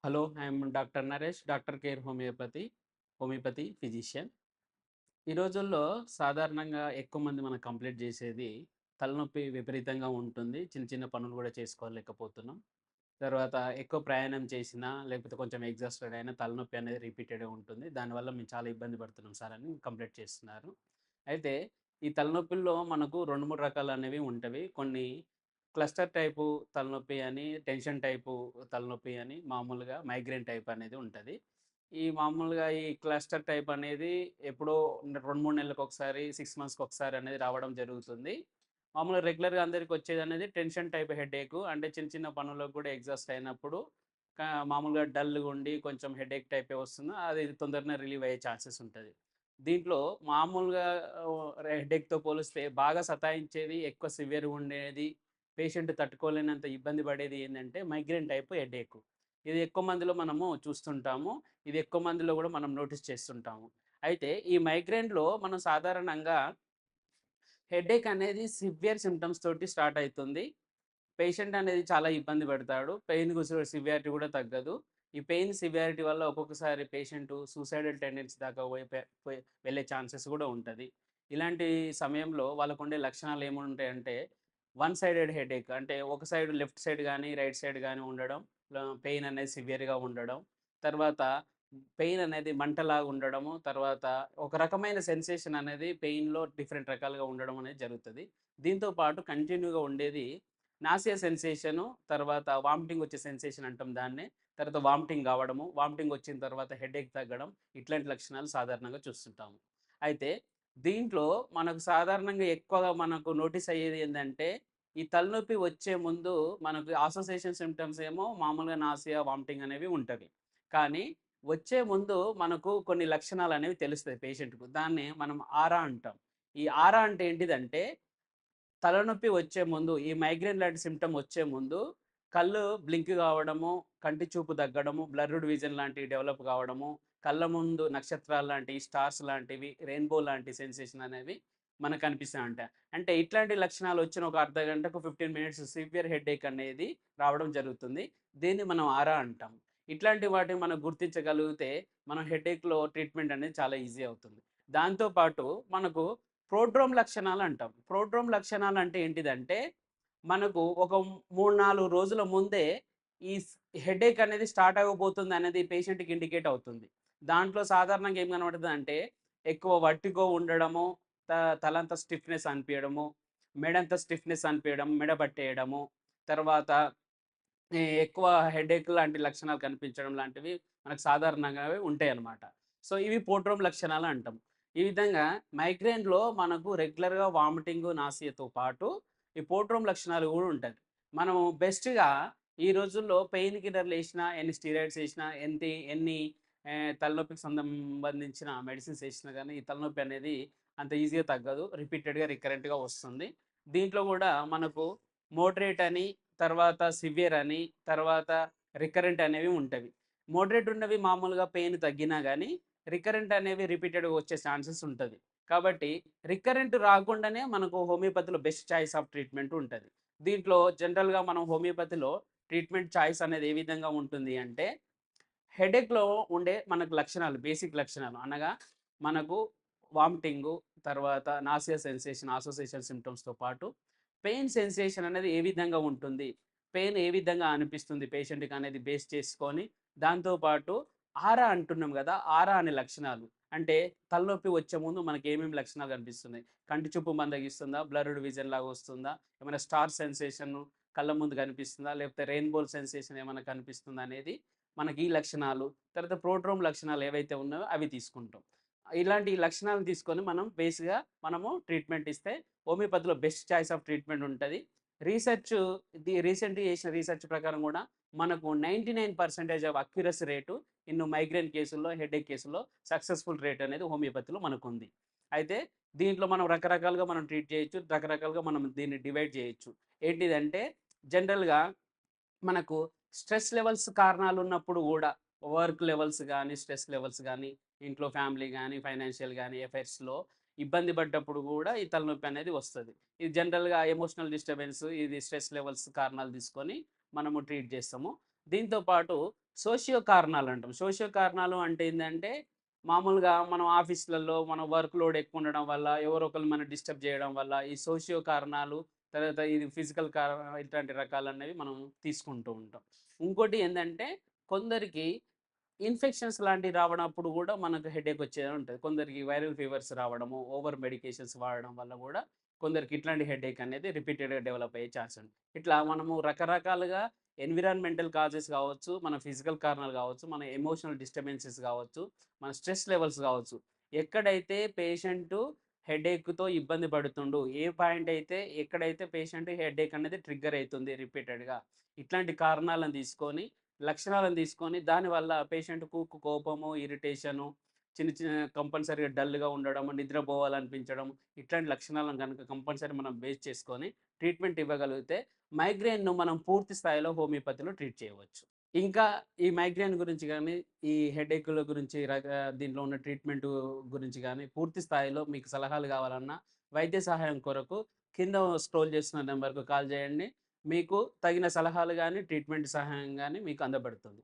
Hello, I'm doctor Naresh, doctor care homeopathy physician. ఈ రోజుల్లో సాధారణంగా ఎక్కువ మంది మనం కంప్లైంట్ చేసేది తలనొప్పి విపరీతంగా ఉంటుంది. చిన్న చిన్న పనులు కూడా చేసుకోలేకపోతున్నాం. తర్వాత ఎక్కువ ప్రయాణం చేసినా, లేకపోతే కొంచెం ఎగ్జాస్టెడ్ అయినా తలనొప్పి అనేది రిపీటెడ్‌గా ఉంటుంది. దానివల్ల మేము చాలా ఇబ్బంది పడుతున్నాం సార్ అని కంప్లెయింట్ చేస్తున్నారు. అయితే ఈ తలనొప్పుల్లో మనకు 2, 3 రకాలనేవి ఉంటవి. కొన్ని క్లస్టర్ టైపు తలనొప్పి అని, టెన్షన్ టైపు తలనొప్పి అని, మామూలుగా మైగ్రేన్ టైప్ అనేది ఉంటది. ఈ మామూలుగా ఈ క్లస్టర్ టైప్ అనేది ఎప్పుడో 2, 3 నెలలకొకసారి, 6 మంత్స్‌కొకసారి అనేది రావడం జరుగుతుంది. మామూలుగా రెగ్యులర్‌గా అందరికొచ్చేదనేది టెన్షన్ టైప్ హెడేకు. అంటే చిన్న చిన్న పనులకు కూడా ఎగ్జాస్ట్ అయినప్పుడు మామూలుగా డల్‌గుండి కొంచెం హెడేక్ టైపే వస్తుంది. అది తొందరనే రిలీవ్ అయ్యే ఛాన్సెస్ ఉంటది. దీంట్లో మామూలుగా హెడేక్‌తో పోలిస్తే బాగా సతాయించేది, ఎక్కువ సివియర్‌గా ఉండేది, పేషెంట్ తట్టుకోలేనంత ఇబ్బంది పడేది ఏందంటే మైగ్రేన్ టైప్ హెడేకు. ఇది ఎక్కువ మందిలో మనము చూస్తుంటాము. ఇది ఎక్కువ మందిలో గూడా మనం నోటీస్ చేస్తుంటాము. అయితే ఈ మైగ్రేన్‌లో మనం సాధారణంగా హెడేక్ అనేది సివియర్ సింప్టమ్స్ తోటి స్టార్ట్ అయితుంది. పేషెంట్ అనేది చాలా ఇబ్బంది పడతాడు. పెయిన్ సివియారిటీ కూడా తగ్గదు. ఈ పెయిన్ సివియారిటీ వల్ల ఒక్కొక్కసారి పేషెంటు సూసైడల్ టెండెన్సీ దాకా వెళ్ళే ఛాన్సెస్ కూడా ఉంటది. ఇలాంటి సమయంలో వాళ్ళకుండే లక్షణాలు ఏముంటాయంటే, వన్ సైడెడ్ హెడేక్ అంటే ఒక సైడ్ లెఫ్ట్ సైడ్ గానీ, రైట్ సైడ్ గానీ ఉండడం. పెయిన్ అనేది సివియర్‌గా ఉండడం. తర్వాత పెయిన్ అనేది మంటలాగా ఉండడము. తర్వాత ఒక రకమైన సెన్సేషన్ అనేది పెయిన్‌లో డిఫరెంట్ రకాలుగా ఉండడం అనేది జరుగుతది. దీంతో పాటు కంటిన్యూగా ఉండేది నాసియా సెన్సేషను, తర్వాత వామిటింగ్ వచ్చే సెన్సేషన్ అంటాం దాన్నే. తర్వాత వామిటింగ్ కావడము, వామిటింగ్ వచ్చిన తర్వాత హెడేక్ తగ్గడం, ఇట్లాంటి లక్షణాలు సాధారణంగా చూస్తుంటాము. అయితే దీంట్లో మనకు సాధారణంగా ఎక్కువగా మనకు నోటీస్ అయ్యేది ఏందంటే, ఈ తలనొప్పి వచ్చే ముందు మనకు అసోసియేషన్ సింప్టమ్స్ ఏమో మామూలుగా నాసియా, వామిటింగ్ అనేవి ఉంటవి. కానీ వచ్చే ముందు మనకు కొన్ని లక్షణాలనేవి తెలుస్తాయి పేషెంట్‌కు. దాన్ని మనం ఆరా అంటాం. ఈ ఆరా అంటే ఏంటిదంటే, తలనొప్పి వచ్చే ముందు, ఈ మైగ్రేన్ లాంటి సింప్టమ్ వచ్చే ముందు కళ్ళు బ్లింక్ కావడము, కంటి చూపు తగ్గడము, బ్లర్ర్డ్ విజన్ లాంటివి డెవలప్ కావడము, కళ్ళ ముందు నక్షత్రాలు లాంటివి, స్టార్స్ లాంటివి, రెయిన్‌బో లాంటి సెన్సేషన్ అనేవి మనకు కనిపిస్తా ఉంటాయి. అంటే ఇట్లాంటి లక్షణాలు వచ్చిన ఒక అర్ధగంటకు 15 మినిట్స్ సివియర్ హెడేక్ అనేది రావడం జరుగుతుంది. దీన్ని మనం ఆరా అంటాం. ఇట్లాంటి వాటిని మనం గుర్తించగలిగితే మనం హెడేక్‌లో ట్రీట్మెంట్ అనేది చాలా ఈజీ అవుతుంది. దాంతో పాటు మనకు ప్రోడ్రోమ్ లక్షణాలంటాం. ప్రోడ్రోమ్ లక్షణాలంటే ఏంటిదంటే, మనకు ఒక 3, 4 రోజుల ముందే ఈ హెడేక్ అనేది స్టార్ట్ అవ్వబోతుందనేది పేషెంట్‌కి ఇండికేట్ అవుతుంది. దాంట్లో సాధారణంగా ఏం కనబడుతదంటే, ఎక్కువ వర్టిగో ఉండడము, త తలంతా స్టిఫ్‌నెస్ అనిపియడము, మెడంతా స్టిఫ్‌నెస్ అనిపియడం, మెడ పట్టేయడము, తర్వాత ఎక్కువ హెడేక్ లాంటి లక్షణాలు కనిపించడం లాంటివి మనకు సాధారణంగానే ఉంటాయన్నమాట. సో, ఇవి ప్రోడ్రోమ్ లక్షణాలు అంటాం. ఈ విధంగా మైగ్రేన్‌లో మనకు రెగ్యులర్‌గా వామిటింగు, నాసియాతో పాటు ఈ ప్రోడ్రోమ్ లక్షణాలు గూడా ఉంటది. మనం బెస్ట్‌గా ఈ రోజుల్లో పెయిన్ కిల్లర్‌లు ఏసినా, ఎన్ని స్టెరాయిడ్స్ ఏసినా, ఎన్ని తలనొప్పికి సంబంధించిన మెడిసిన్స్ ఏసినా గానీ, ఈ తలనొప్పి అనేది అంత ఈజీగా తగ్గదు. రికరెంట్‌గా వస్తుంది. దీంట్లో గూడా మనకు మోడరేట్ అని, తర్వాత సివియర్ అని, తర్వాత రికరెంట్ అనేవి ఉంటవి. మోడరేట్ ఉన్నవి మామూలుగా పెయిన్ తగ్గినా గానీ, రికరెంట్ అనేవి రిపీటెడ్‌గా వచ్చే ఛాన్సెస్ ఉంటది. కాబట్టి రికరెంట్ రాకుండానే మనకు హోమియోపతిలో బెస్ట్ చాయిస్ ఆఫ్ ట్రీట్మెంట్ ఉంటది. దీంట్లో జనరల్‌గా మనం హోమియోపతిలో ట్రీట్మెంట్ చాయిస్ అనేది ఏ విధంగా ఉంటుంది అంటే, హెడేక్‌లో ఉండే మనకు లక్షణాలు, బేసిక్ లక్షణాలు అనగా మనకు వామిటింగు, తర్వాత నాసియా సెన్సేషన్, అసోసియేషన్ సింప్టమ్స్‌తో పాటు పెయిన్ సెన్సేషన్ అనేది ఏ విధంగా ఉంటుంది? పెయిన్ ఏ విధంగా అనిపిస్తుంది పేషెంట్‌కి అనేది బేస్ చేసుకొని, దాంతో పాటు ఆరా అంటున్నాం గదా! ఆరా అనే లక్షణాలు. అంటే తలనొప్పి వచ్చే ముందు మనకి ఏమేమి లక్షణాలు కనిపిస్తున్నాయి? కంటి చూపు మందగిస్తుందా? బ్లర్ర్డ్ విజన్ లాగా వస్తుందా? ఏమైనా స్టార్ సెన్సేషన్ కళ్ళ ముందు కనిపిస్తుందా? లేకపోతే రెయిన్‌బో సెన్సేషన్ ఏమైనా కనిపిస్తుందా? అనేది మనకి ఈ లక్షణాలు, తర్వాత ప్రోడ్రోమ్ లక్షణాలు ఏవైతే ఉన్నాయో అవి తీసుకుంటాం. ఇలాంటి లక్షణాలను తీసుకొని మనం బేస్‌గా మనము ట్రీట్మెంట్ ఇస్తే హోమియోపతిలో బెస్ట్ చాయిస్ ఆఫ్ ట్రీట్మెంట్ ఉంటది. రీసెర్చ్ రీసెంట్‌గా చేసిన రీసెర్చ్ ప్రకారం గూడా మనకు 99% of accuracy rate in migraine కేసుల్లో, హెడేక్ కేసుల్లో సక్సెస్‌ఫుల్ రేట్ అనేది హోమియోపతిలో మనకుంది. అయితే దీంట్లో మనం రకరకాలుగా మనం ట్రీట్ చేయొచ్చు. రకరకాలుగా మనం దీన్ని డివైడ్ చేయొచ్చు. ఏంటిదంటే జనరల్‌గా మనకు స్ట్రెస్ లెవెల్స్ కారణాలున్నప్పుడు గూడా, వర్క్ లెవెల్స్ గానీ, స్ట్రెస్ లెవెల్స్ గానీ, ఇంట్లో ఫ్యామిలీ గానీ, ఫైనాన్షియల్ గానీ, అఫైర్స్‌లో ఇబ్బంది పడ్డప్పుడు గూడా ఈ తలనొప్పి అనేది వస్తది. ఇది జనరల్‌గా ఎమోషనల్ డిస్టర్బెన్స్, ఇది స్ట్రెస్ లెవెల్స్ కారణాలు తీసుకొని మనము ట్రీట్ జేస్తాము. దీంతో పాటు సోషియో కారణాలు అంటాం. సోషియో కారణాలు అంటే ఏందంటే, మామూలుగా మనం ఆఫీస్‌లలో మన వర్క్ లోడ్ ఎక్కువ ఉండడం వల్ల, ఎవరో ఒకళ్ళు మనల్ని డిస్టర్బ్ చేయడం వల్ల, ఈ సోషియో కారణాలు, తర్వాత ఇది ఫిజికల్ ఇట్లాంటి రకాలనేవి మనం తీసుకుంటూ ఉంటాం. ఇంకోటి ఏందంటే, కొందరికి ఇన్ఫెక్షన్స్ లాంటివి రావడప్పుడు గూడా మనకు హెడేక్ వచ్చేది ఉంటది. కొందరికి వైరల్ ఫీవర్స్ రావడము, ఓవర్ మెడికేషన్స్ వాడడం వల్ల గూడా కొందరికి ఇట్లాంటి హెడేక్ అనేది రిపీటెడ్‌గా డెవలప్ అయ్యే ఛాన్స్ ఉంది. ఇట్లా మనము రకరకాలుగా ఎన్విరాన్మెంటల్ కాజెస్ గావచ్చు, మన ఫిజికల్ కారణాలు గావచ్చు, మన ఎమోషనల్ డిస్టర్బెన్సెస్ గావచ్చు, మన స్ట్రెస్ లెవెల్స్ గావచ్చు. ఎక్కడైతే పేషెంటు హెడేక్‌తో ఇబ్బంది పడుతుండు, ఏ పాయింట్ అయితే ఎక్కడైతే పేషెంట్ హెడేక్ అనేది ట్రిగ్గర్ అయితుంది రిపీటెడ్‌గా. ఇట్లాంటి కారణాలను తీసుకొని లక్షణాలను తీసుకొని దానివల్ల పేషెంట్‌కు కోపము, ఇరిటేషను, చిన్న చిన్న కంపల్సరీగా డల్‌గా ఉండడము, నిద్రపోవాలనిపించడం ఇట్లాంటి లక్షణాలను గనుక కంపల్సరీ మనం బేస్ చేసుకొని ట్రీట్మెంట్ ఇవ్వగలిగితే మైగ్రేన్‌ను మనం పూర్తి స్థాయిలో హోమియోపతిలో ట్రీట్ చేయవచ్చు. ఇంకా ఈ మైగ్రేన్ గురించి గాని, ఈ హెడేకుల గురించి దీంట్లో ఉన్న ట్రీట్మెంటు గురించి గాని పూర్తి స్థాయిలో మీకు సలహాలు కావాలన్నా, వైద్య సహాయం కొరకు కింద స్క్రోల్ చేస్తున్న నంబర్‌కు కాల్ చేయండి. మీకు తగిన సలహాలు గాని, ట్రీట్మెంట్ సహాయం గాని మీకు అందబడుతుంది.